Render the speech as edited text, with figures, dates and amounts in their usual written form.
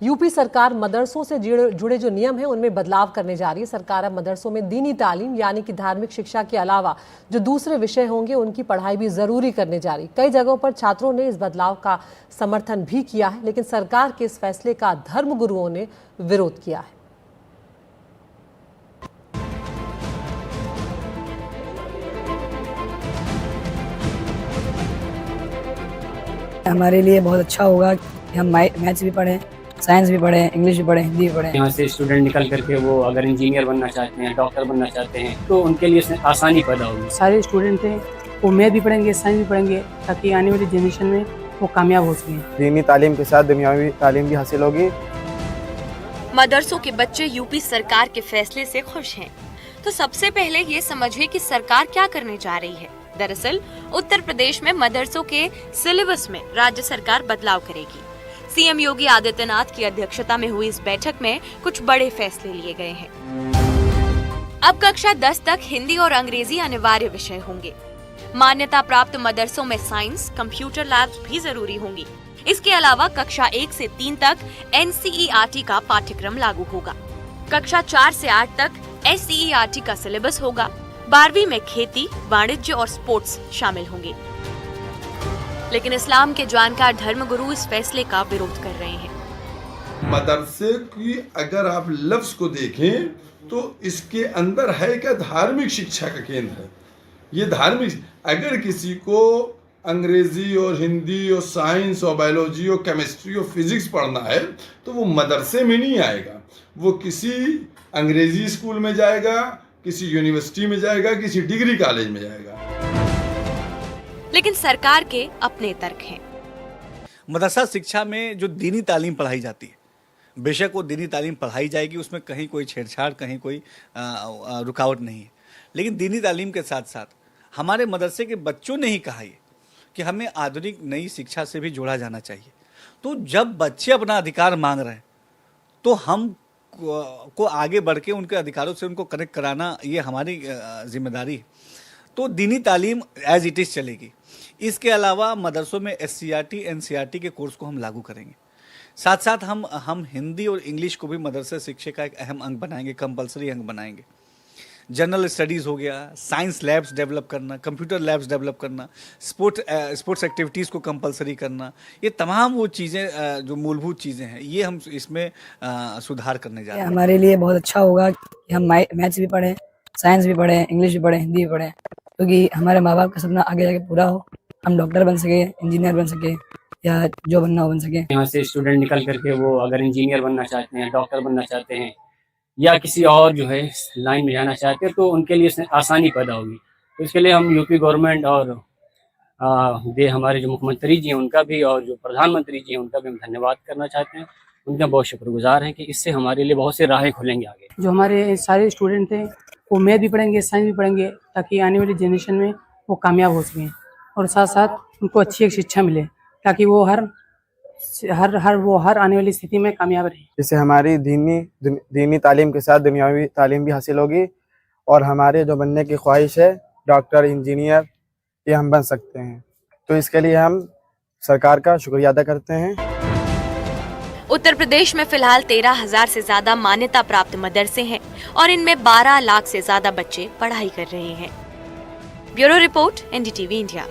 UP सरकार मदरसों से जुड़े जो नियम हैं उनमें बदलाव करने जा रही है। सरकार अब मदरसों में दीनी तालीम यानी कि धार्मिक शिक्षा के अलावा जो दूसरे विषय होंगे उनकी पढ़ाई भी जरूरी करने जा रही। कई जगहों पर छात्रों ने इस बदलाव का समर्थन भी किया है, लेकिन सरकार के इस फैसले का धर्मगुरुओं ने विरोध किया है। हमारे लिए बहुत अच्छा होगा कि हम मैथ्स भी पढ़ें, साइंस भी पढ़ें, इंग्लिश भी पढ़ें, हिंदी भी पढ़ें। यहाँ से स्टूडेंट निकल करके वो अगर इंजीनियर बनना चाहते हैं, डॉक्टर बनना चाहते हैं, तो उनके लिए इसमें आसानी पैदा होगी। सारे स्टूडेंट हैं वो मैथ भी पढ़ेंगे, साइंस भी पढ़ेंगे, ताकि आने वाली जनरेशन में वो कामयाब हो सकें। दीनी तालीम के साथ दुनियावी तालीम भी हासिल होगी। मदरसों के बच्चे यूपी सरकार के फैसले से खुश हैं। तो सबसे पहले ये समझिए कि सरकार क्या करने जा रही है। दरअसल उत्तर प्रदेश में मदरसों के सिलेबस में राज्य सरकार बदलाव करेगी। सीएम योगी आदित्यनाथ की अध्यक्षता में हुई इस बैठक में कुछ बड़े फैसले लिए गए हैं। अब कक्षा 10 तक हिंदी और अंग्रेजी अनिवार्य विषय होंगे। मान्यता प्राप्त मदरसों में साइंस, कंप्यूटर लैब्स भी जरूरी होंगी। इसके अलावा कक्षा 1 से 3 तक NCERT का पाठ्यक्रम लागू होगा। कक्षा 4 से 8 तक SCERT का सिलेबस होगा। 12वीं में खेती, वाणिज्य और स्पोर्ट्स शामिल होंगे। लेकिन इस्लाम के जानकार धर्मगुरु इस फैसले का विरोध कर रहे हैं। मदरसे की अगर आप लफ्ज को देखें तो इसके अंदर है क्या, धार्मिक शिक्षा का केंद्र है। ये धार्मिक, अगर किसी को अंग्रेजी और हिंदी और साइंस और बायोलॉजी और केमिस्ट्री और फिजिक्स पढ़ना है तो वो मदरसे में नहीं आएगा, वो किसी अंग्रेजी स्कूल में जाएगा, किसी यूनिवर्सिटी में जाएगा, किसी डिग्री कॉलेज में जाएगा। लेकिन सरकार के अपने तर्क हैं। मदरसा शिक्षा में जो दीनी तालीम पढ़ाई जाती है, बेशक वो दीनी तालीम पढ़ाई जाएगी, उसमें कहीं कोई छेड़छाड़, कहीं कोई रुकावट नहीं है। लेकिन दीनी तालीम के साथ साथ हमारे मदरसे के बच्चों ने ही कहा है कि हमें आधुनिक नई शिक्षा से भी जोड़ा जाना चाहिए। तो जब बच्चे अपना अधिकार मांग रहे हैं तो हम को आगे बढ़ के उनके अधिकारों से उनको कनेक्ट कराना ये हमारी जिम्मेदारी है। तो दीनी तालीम एज इट इज़ चलेगी। इसके अलावा मदरसों में SCERT, NCERT के कोर्स को हम लागू करेंगे। साथ साथ हम हिंदी और इंग्लिश को भी मदरसा शिक्षा का एक अहम अंग बनाएंगे, कंपलसरी अंग बनाएंगे। जनरल स्टडीज़ हो गया, साइंस लैब्स डेवलप करना, कंप्यूटर लैब्स डेवलप करना, स्पोर्ट्स एक्टिविटीज़ को कंपलसरी करना, ये तमाम वो चीज़ें जो मूलभूत चीज़ें हैं ये हम इसमें सुधार करने जा रहे हैं। हमारे लिए बहुत अच्छा होगा कि हम मैथ्स भी पढ़ें, साइंस भी पढ़ें, इंग्लिश भी पढ़ें, हिंदी भी पढ़ें, क्योंकि हमारे माँ बाप का सपना आगे जाके पूरा हो, हम डॉक्टर बन सके, इंजीनियर बन सके या जो बनना हो बन सके। यहाँ से स्टूडेंट निकल करके वो अगर इंजीनियर बनना चाहते हैं, डॉक्टर बनना चाहते हैं या किसी और जो है लाइन में जाना चाहते हैं, तो उनके लिए इसमें आसानी पैदा होगी। तो इसके लिए हम यूपी गवर्नमेंट और हमारे जो मुख्यमंत्री जी हैं उनका भी और जो प्रधानमंत्री जी हैं उनका भी हम धन्यवाद करना चाहते हैं। उनका बहुत शुक्रगुजार हैं कि इससे हमारे लिए बहुत से राहें खुलेंगे आगे। जो हमारे सारे स्टूडेंट हैं वो मैथ भी पढ़ेंगे, साइंस भी पढ़ेंगे, ताकि आने वाली जनरेशन में वो कामयाब हो सकें और साथ साथ उनको अच्छी एक शिक्षा मिले, ताकि वो हर आने वाली स्थिति में कामयाब रहे। इससे हमारी दीनी तालीम के साथ दुनियावी तालीम भी हासिल होगी और हमारे जो बनने की ख्वाहिश है डॉक्टर, इंजीनियर, ये हम बन सकते हैं। तो इसके लिए हम सरकार का शुक्रिया अदा करते हैं। उत्तर प्रदेश में फिलहाल 13,000 से ज्यादा मान्यता प्राप्त मदरसे हैं और इनमें 12 लाख से ज्यादा बच्चे पढ़ाई कर रहे हैं। Bureau report, NDTV India.